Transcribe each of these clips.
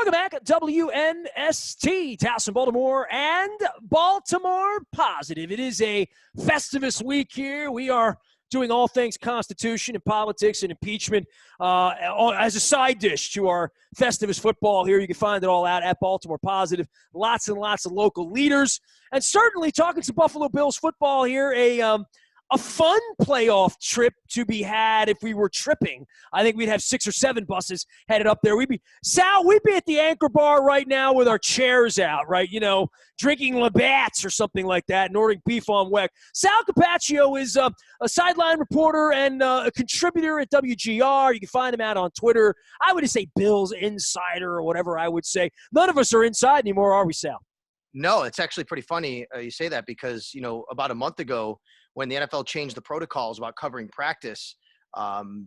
Welcome back at WNST, Towson, Baltimore, and Baltimore Positive. It is a Festivus week here. We are doing all things Constitution and politics and impeachment as a side dish to our Festivus football here. You can find it all out at Baltimore Positive. Lots and lots of local leaders. And certainly talking some Buffalo Bills football here, a fun playoff trip to be had if we were tripping. I think we'd have 6 or 7 buses headed up there. We'd be at the Anchor Bar right now with our chairs out, right? You know, drinking Labatt's or something like that and ordering beef on weck. Sal Capaccio is a sideline reporter and a contributor at WGR. You can find him out on Twitter. I would just say Bills Insider or whatever I would say. None of us are inside anymore, are we, Sal? No, it's actually pretty funny you say that because, about a month ago when the NFL changed the protocols about covering practice,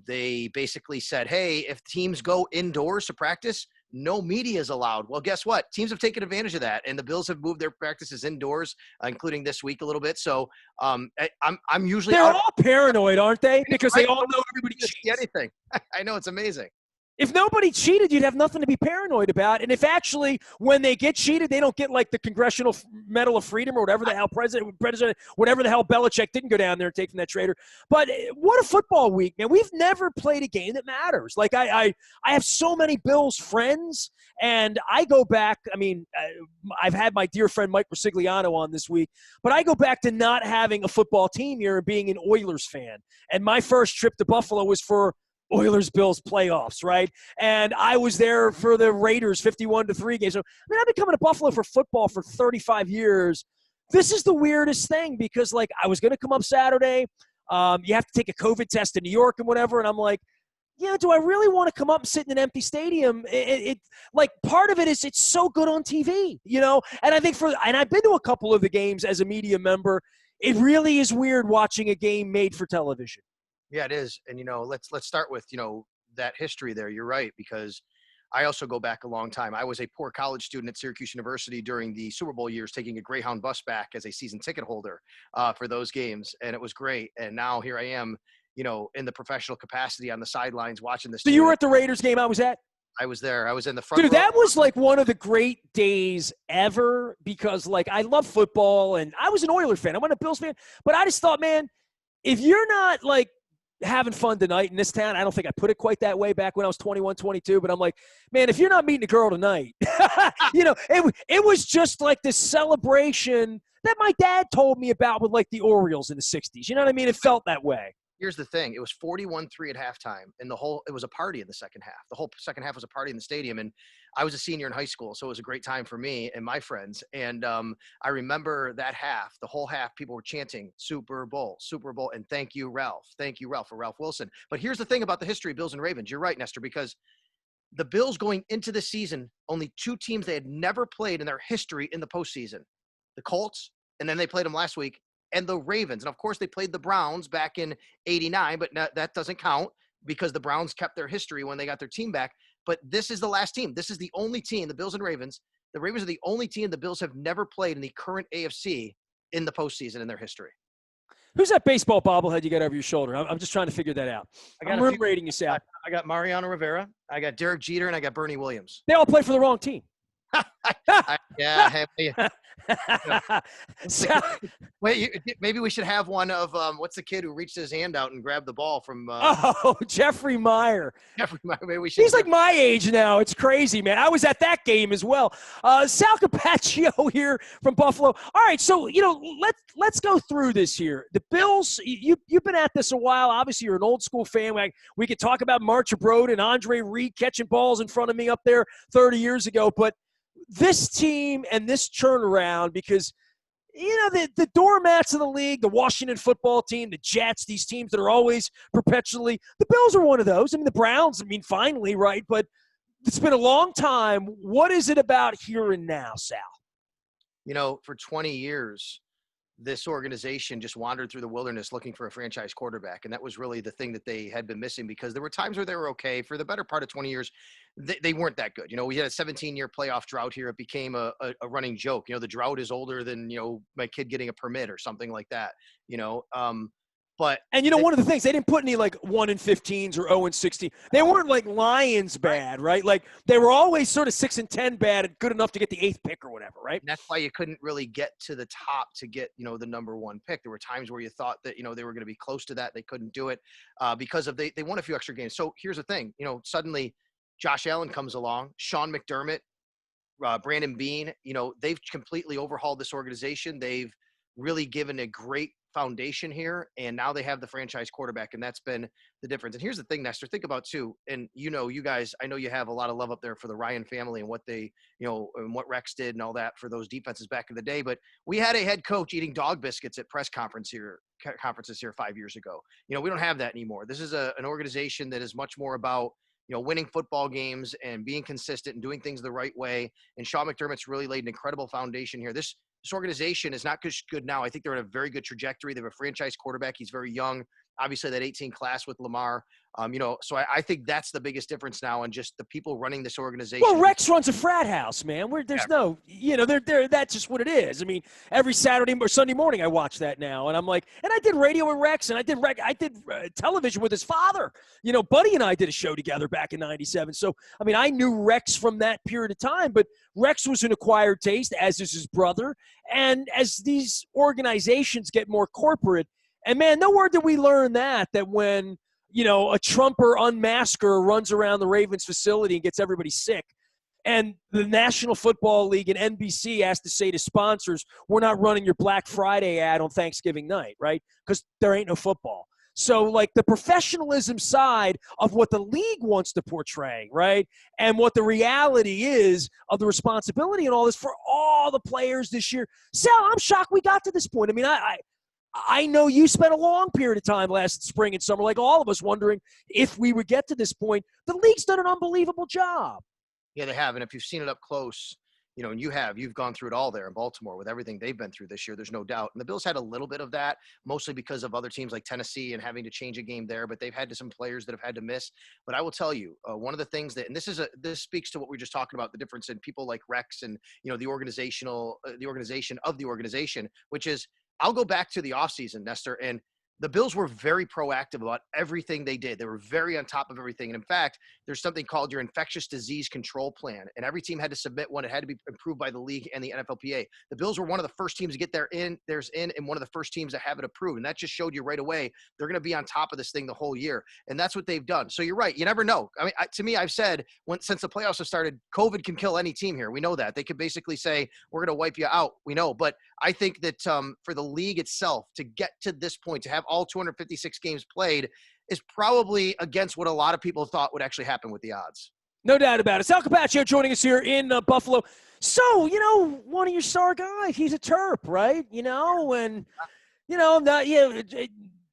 they basically said, hey, if teams go indoors to practice, no media is allowed. Well, guess what? Teams have taken advantage of that, and the Bills have moved their practices indoors, including this week a little bit. So I'm usually – They're all paranoid, aren't they? Because they all know everybody cheats. Anything. I know, it's amazing. If nobody cheated, you'd have nothing to be paranoid about. And if actually, when they get cheated, they don't get like the Congressional Medal of Freedom or whatever the hell president, whatever the hell Belichick didn't go down there and take from that traitor. But what a football week, man. We've never played a game that matters. Like I have so many Bills friends, and I go back. I mean, I've had my dear friend Mike Rosigliano on this week, but I go back to not having a football team here and being an Oilers fan. And my first trip to Buffalo was for Oilers-Bills playoffs, right? And I was there for the Raiders 51-3 game. So, I've been coming to Buffalo for football for 35 years. This is the weirdest thing because, I was going to come up Saturday. You have to take a COVID test in New York and whatever. And I'm like, do I really want to come up and sit in an empty stadium? Part of it is it's so good on TV, And I think and I've been to a couple of the games as a media member. It really is weird watching a game made for television. Yeah, it is. And, let's start with, that history there. You're right, because I also go back a long time. I was a poor college student at Syracuse University during the Super Bowl years, taking a Greyhound bus back as a season ticket holder for those games. And it was great. And now here I am, in the professional capacity on the sidelines watching this. So you were at the Raiders game I was at? I was there. I was in the front. Dude, that was one of the great days ever because I love football and I was an Oilers fan. I wasn't a Bills fan, but I just thought, man, if you're not having fun tonight in this town. I don't think I put it quite that way back when I was 21, 22, but I'm like, man, if you're not meeting a girl tonight, it was just this celebration that my dad told me about with the Orioles in the 60s. You know what I mean? It felt that way. Here's the thing. It was 41-3 at halftime, and it was a party in the second half. The whole second half was a party in the stadium, and I was a senior in high school, so it was a great time for me and my friends. And I remember that half, the whole half, people were chanting, Super Bowl, and thank you, Ralph, for Ralph Wilson. But here's the thing about the history of Bills and Ravens. You're right, Nestor, because the Bills going into the season, only 2 teams they had never played in their history in the postseason. The Colts, and then they played them last week, and the Ravens. And, of course, they played the Browns back in '89, but that doesn't count because the Browns kept their history when they got their team back. But this is the last team. This is the only team, the Bills and Ravens. The Ravens are the only team the Bills have never played in the current AFC in the postseason in their history. Who's that baseball bobblehead you got over your shoulder? I'm just trying to figure that out. I'm room rating you, Sal. I got Mariano Rivera, I got Derek Jeter, and I got Bernie Williams. They all play for the wrong team. Yeah. Maybe we should have one of what's the kid who reached his hand out and grabbed the ball from Jeffrey Meyer. Maybe we should. He's my age now. It's crazy, man. I was at that game as well. Sal Capaccio here from Buffalo. All right, so let's go through this here. The Bills, you've been at this a while. Obviously, you're an old school fan. We could talk about Marcia Broad and Andre Reed catching balls in front of me up there 30 years ago, but this team and this turnaround, because the doormats of the league, the Washington football team, the Jets, these teams that are always perpetually, the Bills are one of those. The Browns, finally, right? But it's been a long time. What is it about here and now, Sal? For 20 years, this organization just wandered through the wilderness looking for a franchise quarterback. And that was really the thing that they had been missing, because there were times where they were okay. For the better part of 20 years, they weren't that good. We had a 17-year playoff drought here. It became a running joke. The drought is older than, my kid getting a permit or something like that, But And one of the things, they didn't put any like 1-15s or 0-16. They weren't like Lions bad, right? Like they were always sort of 6-10 bad and good enough to get the 8th pick or whatever, right? And that's why you couldn't really get to the top to get, the number one pick. There were times where you thought that, they were going to be close to that. They couldn't do it because of they won a few extra games. So here's the thing, suddenly Josh Allen comes along, Sean McDermott, Brandon Beane, they've completely overhauled this organization. They've really given a great foundation here, and now they have the franchise quarterback, and that's been the difference. And here's the thing, Nestor, think about too, and you guys, I know you have a lot of love up there for the Ryan family and what they, and what Rex did and all that for those defenses back in the day. But we had a head coach eating dog biscuits at conferences here 5 years ago. We don't have that anymore. This is an organization that is much more about winning football games and being consistent and doing things the right way. And Sean McDermott's really laid an incredible foundation here. This organization is not just good now. I think they're in a very good trajectory. They have a franchise quarterback. He's very young. Obviously, that 18 class with Lamar. So I think that's the biggest difference now, and just the people running this organization. Well, Rex runs a frat house, man. There's no, that's just what it is. I mean, every Saturday or Sunday morning I watch that now, and I'm like, and I did radio with Rex, and I did television with his father. Buddy and I did a show together back in '97. So, I mean, I knew Rex from that period of time, but Rex was an acquired taste, as is his brother. And as these organizations get more corporate, and man, nowhere did we learn that when a Trumper unmasker runs around the Ravens facility and gets everybody sick, and the National Football League and NBC has to say to sponsors, we're not running your Black Friday ad on Thanksgiving night, right? Because there ain't no football. So, like, the professionalism side of what the league wants to portray, right, and what the reality is of the responsibility and all this for all the players this year. Sal, I'm shocked we got to this point. I mean, I know you spent a long period of time last spring and summer, like all of us, wondering if we would get to this point. The league's done an unbelievable job. Yeah, they have. And if you've seen it up close, and you've gone through it all there in Baltimore with everything they've been through this year, there's no doubt. And the Bills had a little bit of that, mostly because of other teams like Tennessee and having to change a game there, but they've had some players that have had to miss. But I will tell you, one of the things that, and this speaks to what we were just talking about, the difference in people like Rex and, the organization of the organization, which is, I'll go back to the offseason, Nestor, and the Bills were very proactive about everything they did. They were very on top of everything. And in fact, there's something called your infectious disease control plan. And every team had to submit one. It had to be approved by the league and the NFLPA. The Bills were one of the first teams to get theirs in, and one of the first teams to have it approved. And that just showed you right away they're going to be on top of this thing the whole year. And that's what they've done. So you're right. You never know. I mean, to me, I've said since the playoffs have started, COVID can kill any team here. We know that. They could basically say, we're going to wipe you out. We know. But I think that for the league itself to get to this point, to have all 256 games played, is probably against what a lot of people thought would actually happen with the odds. No doubt about it. Sal Capaccio joining us here in Buffalo. So, one of your star guys, he's a Terp, right?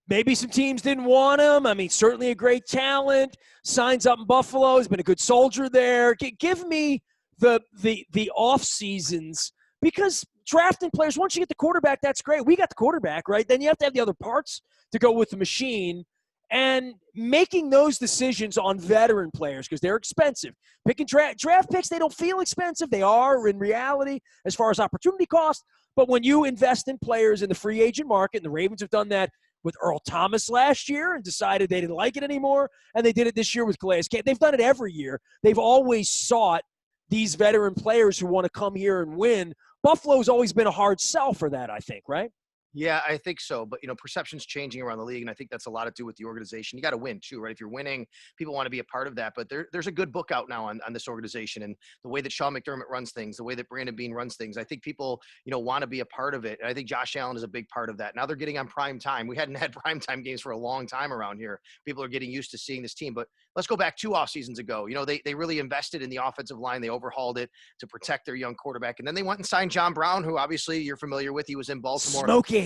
Maybe some teams didn't want him. I mean, certainly a great talent. Signs up in Buffalo. He's been a good soldier there. Give me the off seasons, because drafting players, once you get the quarterback, that's great. We got the quarterback, right? Then you have to have the other parts to go with the machine. And making those decisions on veteran players, because they're expensive. Picking draft picks, they don't feel expensive. They are in reality as far as opportunity cost. But when you invest in players in the free agent market, and the Ravens have done that with Earl Thomas last year and decided they didn't like it anymore, and they did it this year with Calais Campbell. They've done it every year. They've always sought these veteran players who want to come here and win. Buffalo's always been a hard sell for that, I think, right? Yeah, I think so. But, perception's changing around the league, and I think that's a lot to do with the organization. You got to win, too, right? If you're winning, people want to be a part of that. But there's a good book out now on this organization, and the way that Sean McDermott runs things, the way that Brandon Beane runs things. I think people, want to be a part of it. And I think Josh Allen is a big part of that. Now they're getting on prime time. We hadn't had prime time games for a long time around here. People are getting used to seeing this team. But let's go back 2 off seasons ago. They really invested in the offensive line. They overhauled it to protect their young quarterback. And then they went and signed John Brown, who obviously you're familiar with. He was in Baltimore. Smoky.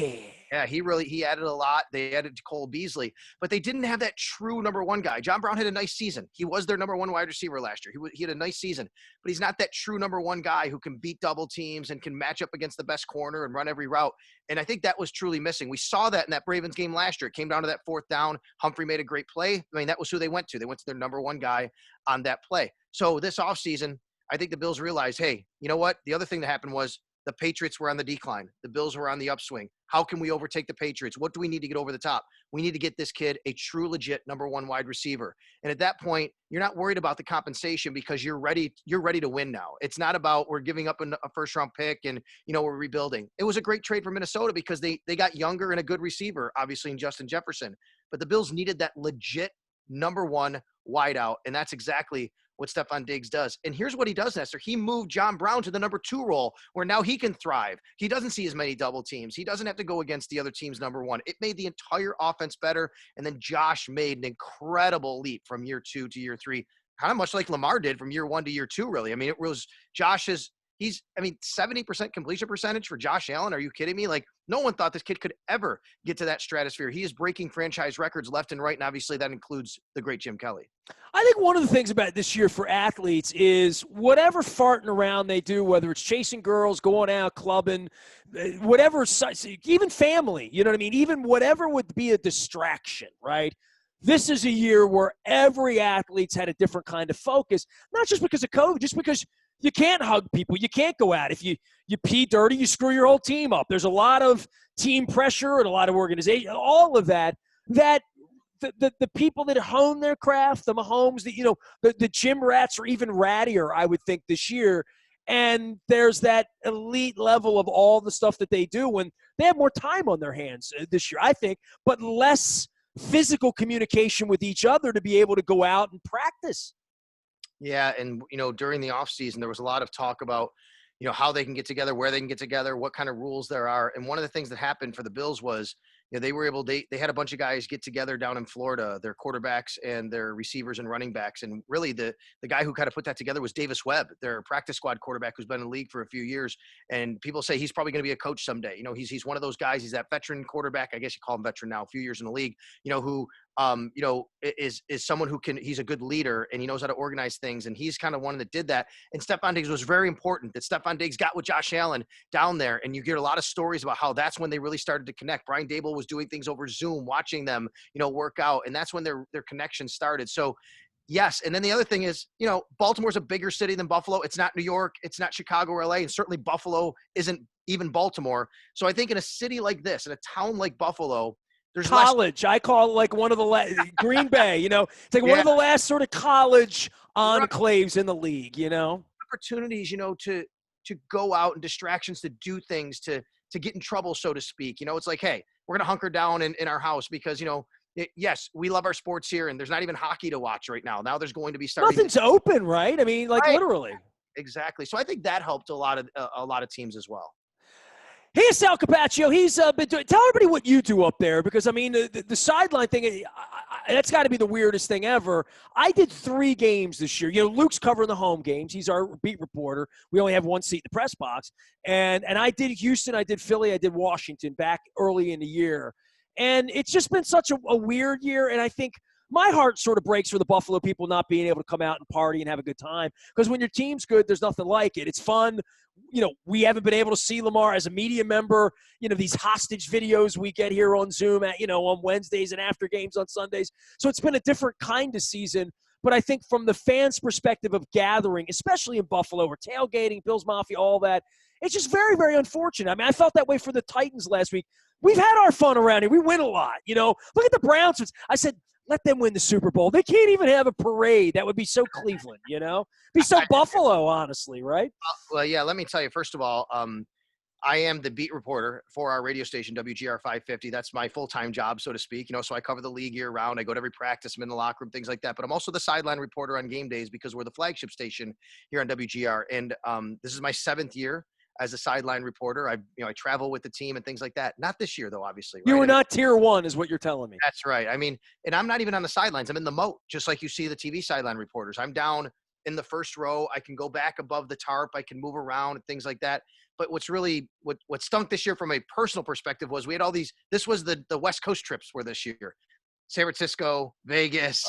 Yeah, he added a lot. They added Cole Beasley, but they didn't have that true number one guy. John Brown had a nice season. He was their number one wide receiver last year. He had a nice season, but he's not that true number one guy who can beat double teams and can match up against the best corner and run every route. And I think that was truly missing. We saw that in that Ravens game last year. It came down to that 4th down. Humphrey made a great play. I mean, that was who they went to. They went to their number one guy on that play. So this offseason, I think the Bills realized, hey, you know what? The other thing that happened was The Patriots were on the decline. The Bills were on the upswing. How can we overtake the Patriots? What do we need to get over the top? We need to get this kid a true, legit number one wide receiver. And at that point, you're not worried about the compensation because you're ready to win now. It's not about we're giving up a first round pick and, we're rebuilding. It was a great trade for Minnesota because they got younger and a good receiver, obviously, in Justin Jefferson. But the Bills needed that legit number one wideout, and that's exactly what Stephon Diggs does. And here's what he does, Nestor. He moved John Brown to the number 2 role where now he can thrive. He doesn't see as many double teams. He doesn't have to go against the other team's number 1. It made the entire offense better. And then Josh made an incredible leap from year 2 to year 3, kind of much like Lamar did from year 1 to year 2, really. I mean, it was he's 70% completion percentage for Josh Allen. Are you kidding me? Like, no one thought this kid could ever get to that stratosphere. He is breaking franchise records left and right, and obviously that includes the great Jim Kelly. I think one of the things about this year for athletes is whatever farting around they do, whether it's chasing girls, going out, clubbing, whatever, even family, you know what I mean? Even whatever would be a distraction, right? This is a year where every athlete's had a different kind of focus, not just because of COVID, just because you can't hug people. You can't go out. If you pee dirty, you screw your whole team up. There's a lot of team pressure and a lot of organization, all of that the people that hone their craft, the Mahomes, the gym rats are even rattier, I would think, this year. And there's that elite level of all the stuff that they do when they have more time on their hands this year, I think, but less physical communication with each other to be able to go out and practice. Yeah, and during the offseason, there was a lot of talk about how they can get together, where they can get together, what kind of rules there are. And one of the things that happened for the Bills was they were able, they had a bunch of guys get together down in Florida, their quarterbacks and their receivers and running backs. And really the guy who kind of put that together was Davis Webb, their practice squad quarterback who's been in the league for a few years. And people say he's probably going to be a coach someday. He's one of those guys. He's that veteran quarterback. I guess you call him veteran now, a few years in the league, who is someone who he's a good leader and he knows how to organize things. And he's kind of one that did that. And Stephon Diggs was very important that Stephon Diggs got with Josh Allen down there. And you get a lot of stories about how that's when they really started to connect. Brian Daboll was doing things over Zoom, watching them, work out. And that's when their connection started. So yes. And then the other thing is, Baltimore's a bigger city than Buffalo. It's not New York. It's not Chicago or LA. And certainly Buffalo isn't even Baltimore. So I think in a city like this, in a town like Buffalo, there's college. I call it like one of the last Green Bay, it's like one of the last sort of college enclaves in the league, opportunities, to go out and distractions to do things, to get in trouble, so to speak. It's like, hey, we're going to hunker down in our house because, yes, we love our sports here and there's not even hockey to watch right now. Now there's going to be nothing's open, right? I mean, like literally. Exactly. So I think that helped a lot of teams as well. Here's Sal Capaccio. He's been doing – tell everybody what you do up there because, I mean, the sideline thing, that's got to be the weirdest thing ever. I did 3 games this year. Luke's covering the home games. He's our beat reporter. We only have 1 seat in the press box. And I did Houston. I did Philly. I did Washington back early in the year. And it's just been such a weird year, and I think – my heart sort of breaks for the Buffalo people not being able to come out and party and have a good time because when your team's good, there's nothing like it. It's fun. We haven't been able to see Lamar as a media member. These hostage videos we get here on Zoom at, on Wednesdays and after games on Sundays. So it's been a different kind of season. But I think from the fans' perspective of gathering, especially in Buffalo, or tailgating, Bills Mafia, all that, it's just very, very unfortunate. I mean, I felt that way for the Titans last week. We've had our fun around here. We win a lot, Look at the Browns. I said, let them win the Super Bowl. They can't even have a parade. That would be so Cleveland, Be so Buffalo, honestly, right? Well, yeah, let me tell you, first of all, I am the beat reporter for our radio station, WGR 550. That's my full-time job, so to speak. So I cover the league year-round. I go to every practice. I'm in the locker room, things like that. But I'm also the sideline reporter on game days because we're the flagship station here on WGR. And this is my 7th year as a sideline reporter. I travel with the team and things like that. Not this year, though, obviously. Right? You were not tier 1 is what you're telling me. That's right. I mean, and I'm not even on the sidelines. I'm in the moat, just like you see the TV sideline reporters. I'm down in the first row. I can go back above the tarp. I can move around and things like that. But what's really what stunk this year from a personal perspective was we had all these – this was the West Coast trips were this year. San Francisco, Vegas,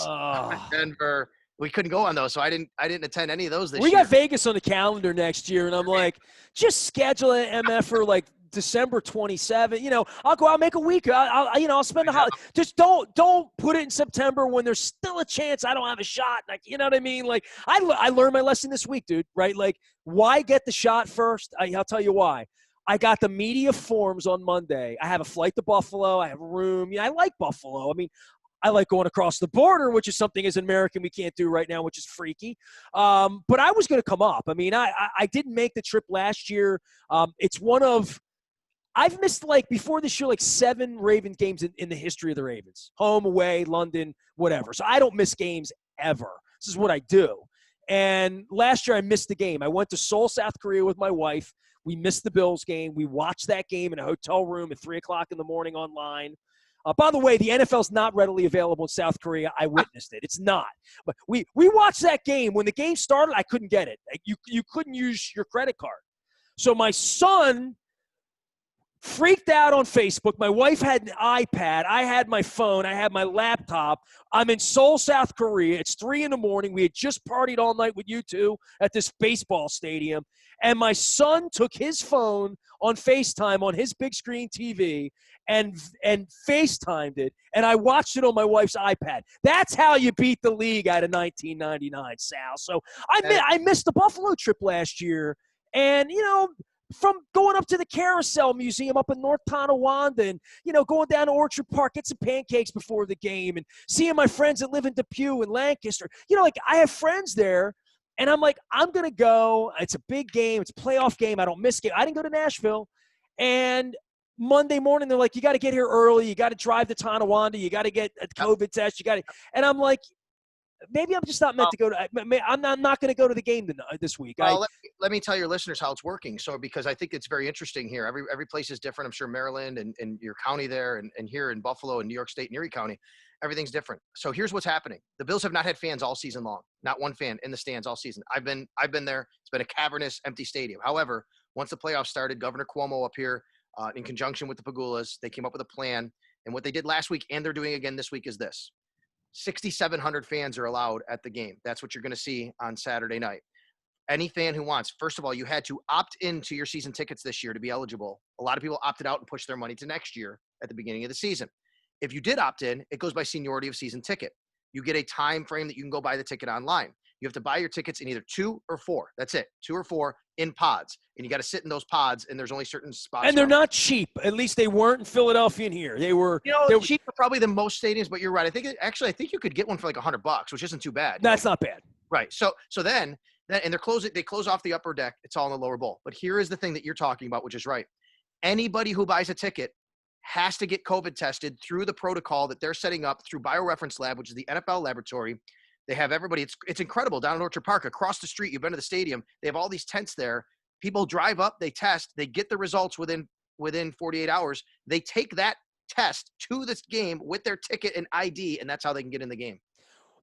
Denver – we couldn't go on those, so I didn't attend any of those this year. We got Vegas on the calendar next year, and I'm like, just schedule an MF for like December 27th. You know, I'll go out, make a week. I'll spend a holiday. Just don't put it in September when there's still a chance I don't have a shot. Like, you know what I mean? Like, I learned my lesson this week, dude, right? Like, why get the shot first? I'll tell you why. I got the media forms on Monday. I have a flight to Buffalo. I have a room. Yeah, I like Buffalo. I mean, I like going across the border, which is something as an American we can't do right now, which is freaky. But I was going to come up. I mean, I didn't make the trip last year. It's one of – I've missed, like, before this year, like 7 Ravens games in the history of the Ravens. Home, away, London, whatever. So I don't miss games ever. This is what I do. And last year I missed the game. I went to Seoul, South Korea with my wife. We missed the Bills game. We watched that game in a hotel room at 3 o'clock in the morning online. By the way, the NFL's not readily available in South Korea. I witnessed it. It's not. But we watched that game. When the game started, I couldn't get it. You couldn't use your credit card. So my son freaked out on Facebook. My wife had an iPad. I had my phone. I had my laptop. I'm in Seoul, South Korea. It's 3 in the morning. We had just partied all night with you two at this baseball stadium. And my son took his phone on FaceTime on his big screen TV and FaceTimed it. And I watched it on my wife's iPad. That's how you beat the league out of 1999, Sal. So I missed the Buffalo trip last year. And, you know, from going up to the Carousel Museum up in North Tonawanda and, you know, going down to Orchard Park, get some pancakes before the game and seeing my friends that live in Depew and Lancaster. You know, like, I have friends there, and I'm like, I'm going to go. It's a big game. It's a playoff game. I don't miss game. I didn't go to Nashville. And Monday morning, they're like, you got to get here early. You got to drive to Tonawanda. You got to get a COVID test. You got to – and I'm like – maybe I'm just not meant to go to – I'm not going to go to the game this week. Well, let me tell your listeners how it's working. So, because I think it's very interesting here. Every place is different. I'm sure Maryland and your county there and here in Buffalo and New York State and Erie County, everything's different. So here's what's happening. The Bills have not had fans all season long. Not one fan in the stands all season. I've been there. It's been a cavernous, empty stadium. However, once the playoffs started, Governor Cuomo up here, in conjunction with the Pagulas, they came up with a plan. And what they did last week and they're doing again this week is this. 6,700 fans are allowed at the game. That's what you're going to see on Saturday night. Any fan who wants, first of all, you had to opt into your season tickets this year to be eligible. A lot of people opted out and pushed their money to next year at the beginning of the season. If you did opt in, it goes by seniority of season ticket. You get a time frame that you can go buy the ticket online. You have to buy your tickets in either 2 or 4. That's it. 2 or 4 in pods. And you got to sit in those pods, and there's only certain spots. And they're not cheap. At least they weren't in Philadelphia and here. They were cheaper probably than most stadiums, but you're right. I think you could get one for like $100, which isn't too bad. That's not bad. Right. So then they close off the upper deck. It's all in the lower bowl. But here is the thing that you're talking about, which is right. Anybody who buys a ticket has to get COVID tested through the protocol that they're setting up through BioReference Lab, which is the NFL laboratory. They have everybody. It's incredible down in Orchard Park, across the street. You've been to the stadium. They have all these tents there. People drive up, they test, they get the results within 48 hours. They take that test to this game with their ticket and ID, and that's how they can get in the game.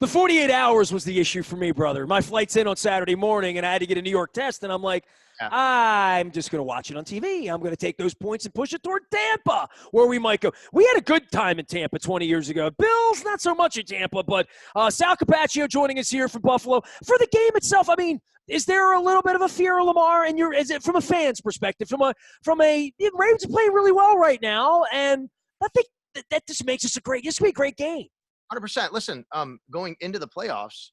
The 48 hours was the issue for me, brother. My flight's in on Saturday morning, and I had to get a New York test, and I'm like, I'm just going to watch it on TV. I'm going to take those points and push it toward Tampa, where we might go. We had a good time in Tampa 20 years ago. Bills, not so much in Tampa, but Sal Capaccio joining us here from Buffalo. For the game itself, I mean, is there a little bit of a fear of Lamar? And is it from a fan's perspective? The Ravens are playing really well right now, and I think that just makes this this could be a great game. 100%. Listen, going into the playoffs,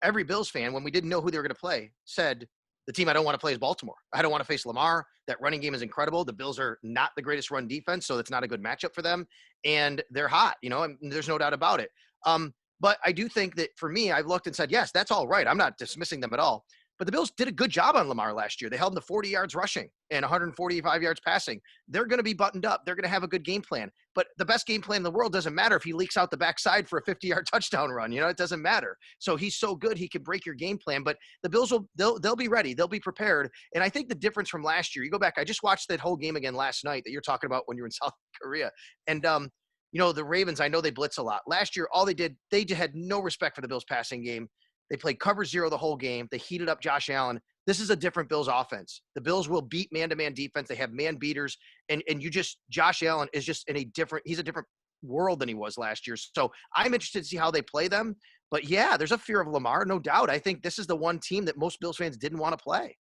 every Bills fan, when we didn't know who they were going to play, said, the team I don't want to play is Baltimore. I don't want to face Lamar. That running game is incredible. The Bills are not the greatest run defense, so it's not a good matchup for them. And they're hot, and there's no doubt about it. But I do think that for me, I've looked and said, yes, that's all right. I'm not dismissing them at all. But the Bills did a good job on Lamar last year. They held him to 40 yards rushing and 145 yards passing. They're going to be buttoned up. They're going to have a good game plan. But the best game plan in the world doesn't matter if he leaks out the backside for a 50-yard touchdown run. It doesn't matter. So he's so good, he can break your game plan. But the Bills they'll be ready. They'll be prepared. And I think the difference from last year, you go back, I just watched that whole game again last night that you're talking about when you were in South Korea. And, the Ravens, I know they blitz a lot. Last year, all they did, they had no respect for the Bills passing game. They played cover 0 the whole game. They heated up Josh Allen. This is a different Bills offense. The Bills will beat man-to-man defense. They have man beaters. And Josh Allen is just he's a different world than he was last year. So I'm interested to see how they play them. But yeah, there's a fear of Lamar, no doubt. I think this is the one team that most Bills fans didn't want to play.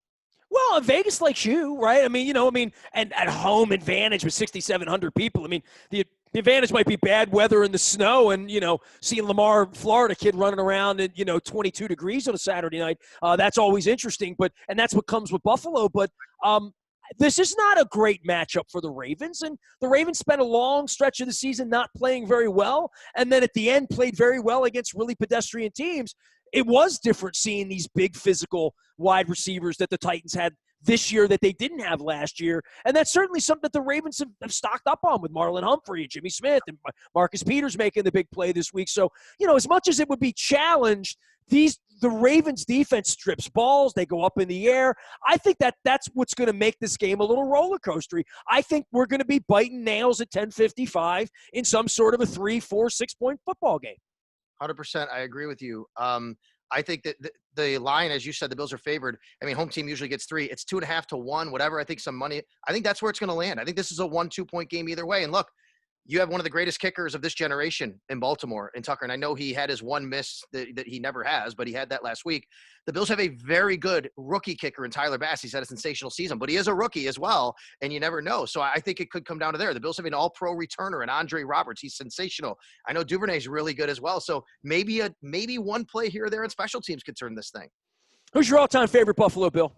Well, Well, Vegas likes you, right? And at home advantage with 6,700 people. The advantage might be bad weather in the snow and, seeing Lamar, Florida kid running around at, 22 degrees on a Saturday night. That's always interesting, and that's what comes with Buffalo. But this is not a great matchup for the Ravens. And the Ravens spent a long stretch of the season not playing very well, and then at the end played very well against really pedestrian teams. It was different seeing these big physical wide receivers that the Titans had this year that they didn't have last year. And that's certainly something that the Ravens have stocked up on with Marlon Humphrey and Jimmy Smith and Marcus Peters making the big play this week. So, as much as it would be challenged, the Ravens defense strips balls. They go up in the air. I think that's what's going to make this game a little roller coastery. I think we're going to be biting nails at 10:55 in some sort of a 3, 4, 6-point football game. 100%. I agree with you. I think that the line, as you said, the Bills are favored. Home team usually gets 3. It's 2.5 to 1, whatever. I think some money. I think that's where it's going to land. I think this is a 1-2 point game either way. And look, you have one of the greatest kickers of this generation in Baltimore, in Tucker. And I know he had his one miss that he never has, but he had that last week. The Bills have a very good rookie kicker in Tyler Bass. He's had a sensational season, but he is a rookie as well, and you never know. So I think it could come down to there. The Bills have an all-pro returner, and Andre Roberts. He's sensational. I know Duvernay's really good as well. So maybe one play here or there in special teams could turn this thing. Who's your all-time favorite Buffalo Bill?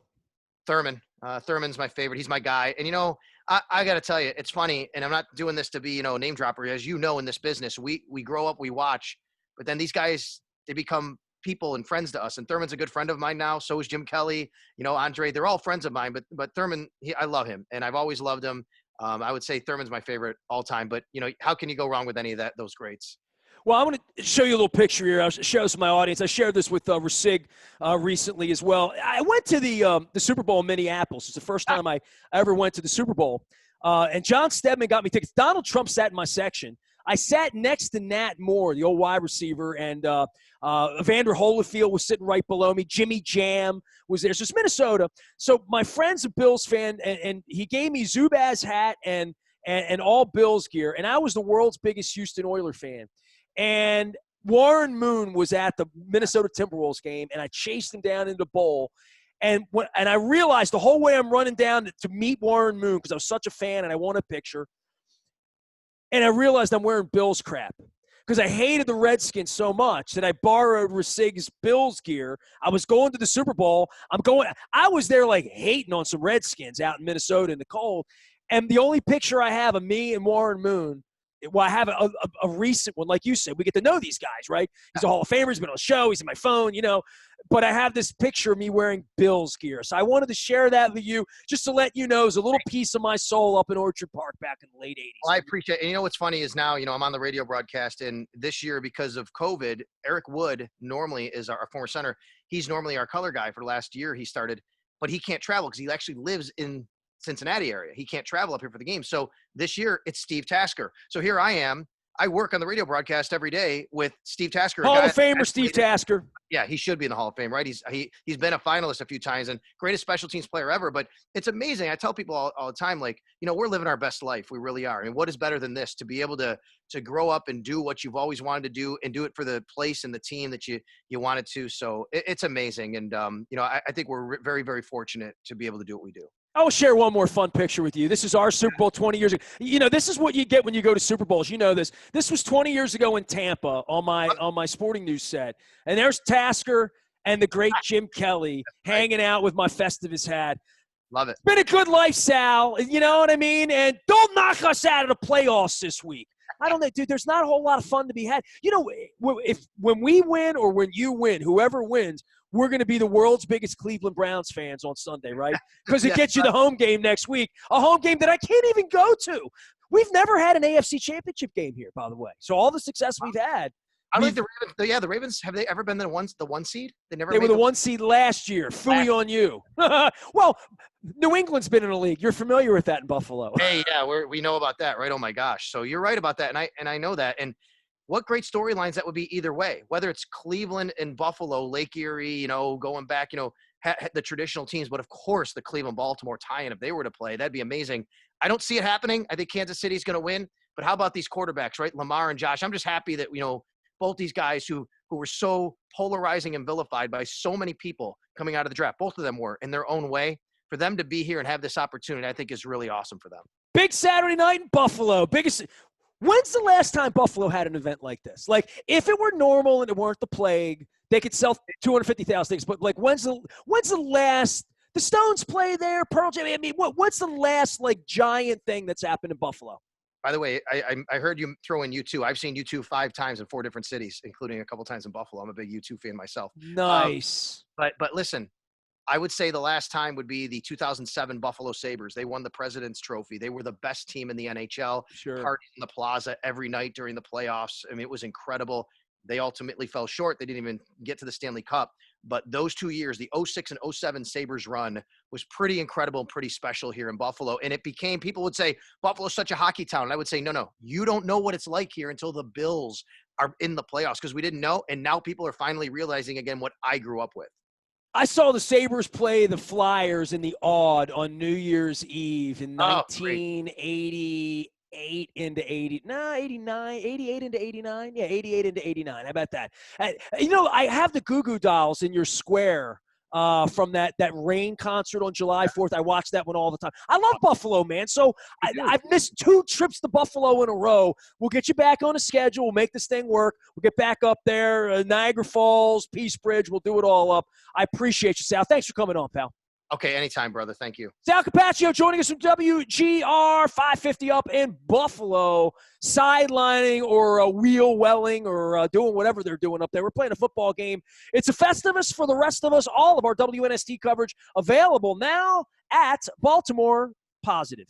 Thurman. Thurman's my favorite. He's my guy. And, I got to tell you, it's funny, and I'm not doing this to be, name dropper. As you know, in this business, we grow up, we watch, but then these guys, they become people and friends to us. And Thurman's a good friend of mine now. So is Jim Kelly, Andre. They're all friends of mine. But Thurman, I love him, and I've always loved him. I would say Thurman's my favorite all time. But, how can you go wrong with any of those greats? Well, I'm going to show you a little picture here. I'll show this to my audience. I shared this with Rasig recently as well. I went to the Super Bowl in Minneapolis. It's the first time I ever went to the Super Bowl. And John Stedman got me tickets. Donald Trump sat in my section. I sat next to Nat Moore, the old wide receiver, and Evander Holyfield was sitting right below me. Jimmy Jam was there. So it's Minnesota. So my friend's a Bills fan, and he gave me Zubaz hat and all Bills gear. And I was the world's biggest Houston Oiler fan. And Warren Moon was at the Minnesota Timberwolves game, and I chased him down into the bowl. And I realized the whole way I'm running down to meet Warren Moon, because I was such a fan and I want a picture, and I realized I'm wearing Bills crap because I hated the Redskins so much that I borrowed Rasig's Bills gear. I was going to the Super Bowl. I was there like hating on some Redskins out in Minnesota in the cold, and the only picture I have of me and Warren Moon, well, I have a recent one. Like you said, we get to know these guys, right? He's a Hall of Famer. He's been on the show. He's in my phone, But I have this picture of me wearing Bills gear. So I wanted to share that with you just to let you know it's a little piece of my soul up in Orchard Park back in the late 80s. Well, I appreciate it. And what's funny is now, I'm on the radio broadcast, and this year because of COVID, Eric Wood normally is our former center. He's normally our color guy for the last year he started, but he can't travel because he actually lives in Cincinnati area. He can't travel up here for the game. So this year it's Steve Tasker. So here I am. I work on the radio broadcast every day with Steve Tasker. Hall of Famer Steve Tasker. Yeah, he should be in the Hall of Fame, right? He's been a finalist a few times and greatest special teams player ever. But it's amazing. I tell people all the time, like, we're living our best life. We really are. And what is better than this, to be able to grow up and do what you've always wanted to do and do it for the place and the team that you wanted to. So it's amazing. And, I think we're very, very fortunate to be able to do what we do. I will share one more fun picture with you. This is our Super Bowl 20 years ago. This is what you get when you go to Super Bowls. You know this. This was 20 years ago in Tampa on my Sporting News set. And there's Tasker and the great Jim Kelly hanging out with my Festivus hat. Love it. It's been a good life, Sal. You know what I mean? And don't knock us out of the playoffs this week. I don't know, dude. There's not a whole lot of fun to be had. When we win or when you win, whoever wins, we're going to be the world's biggest Cleveland Browns fans on Sunday, right? Because it gets you the home game next week, a home game that I can't even go to. We've never had an AFC Championship game here, by the way. So all the success we've had. I don't think the Ravens. Yeah, the Ravens, have they ever been the one seed? They were the 1 seed last year. Phooey on you. Well, New England's been in a league. You're familiar with that in Buffalo. Hey, yeah, we know about that, right? Oh my gosh. So you're right about that, and I know that. And what great storylines that would be either way, whether it's Cleveland and Buffalo, Lake Erie, going back, the traditional teams, but of course the Cleveland-Baltimore tie-in, if they were to play, that'd be amazing. I don't see it happening. I think Kansas City's going to win, but how about these quarterbacks, right? Lamar and Josh. I'm just happy that, both these guys who were so polarizing and vilified by so many people coming out of the draft, both of them were in their own way, for them to be here and have this opportunity, I think is really awesome for them. Big Saturday night in Buffalo. When's the last time Buffalo had an event like this? Like, if it were normal and it weren't the plague, they could sell 250,000 things. But like, when's the last? The Stones play there. Pearl Jam. I mean, what's the last like giant thing that's happened in Buffalo? By the way, I heard you throw in U2. I've seen U2 5 times in 4 different cities, including a couple times in Buffalo. I'm a big U2 fan myself. Nice. But listen, I would say the last time would be the 2007 Buffalo Sabres. They won the President's Trophy. They were the best team in the NHL. Sure. Parties in the plaza every night during the playoffs. I mean, it was incredible. They ultimately fell short. They didn't even get to the Stanley Cup. But those 2 years, the 06 and 07 Sabres run was pretty incredible and pretty special here in Buffalo. And it became, people would say, Buffalo's such a hockey town. And I would say, no, you don't know what it's like here until the Bills are in the playoffs, because we didn't know. And now people are finally realizing again what I grew up with. I saw the Sabres play the Flyers in the Odd on New Year's Eve in 1988 into 89, 88 into 89. Yeah, 88 into 89. How about that? I have the Goo Goo Dolls in your square from that Rain concert on July 4th. I watch that one all the time. I love Buffalo, man. So I've missed 2 trips to Buffalo in a row. We'll get you back on a schedule. We'll make this thing work. We'll get back up there. Niagara Falls, Peace Bridge. We'll do it all up. I appreciate you, Sal. Thanks for coming on, pal. Okay, anytime, brother. Thank you. Sal Capaccio joining us from WGR 550 up in Buffalo, sidelining or wheel welling or doing whatever they're doing up there. We're playing a football game. It's a Festivus for the rest of us. All of our WNST coverage available now at Baltimore Positive.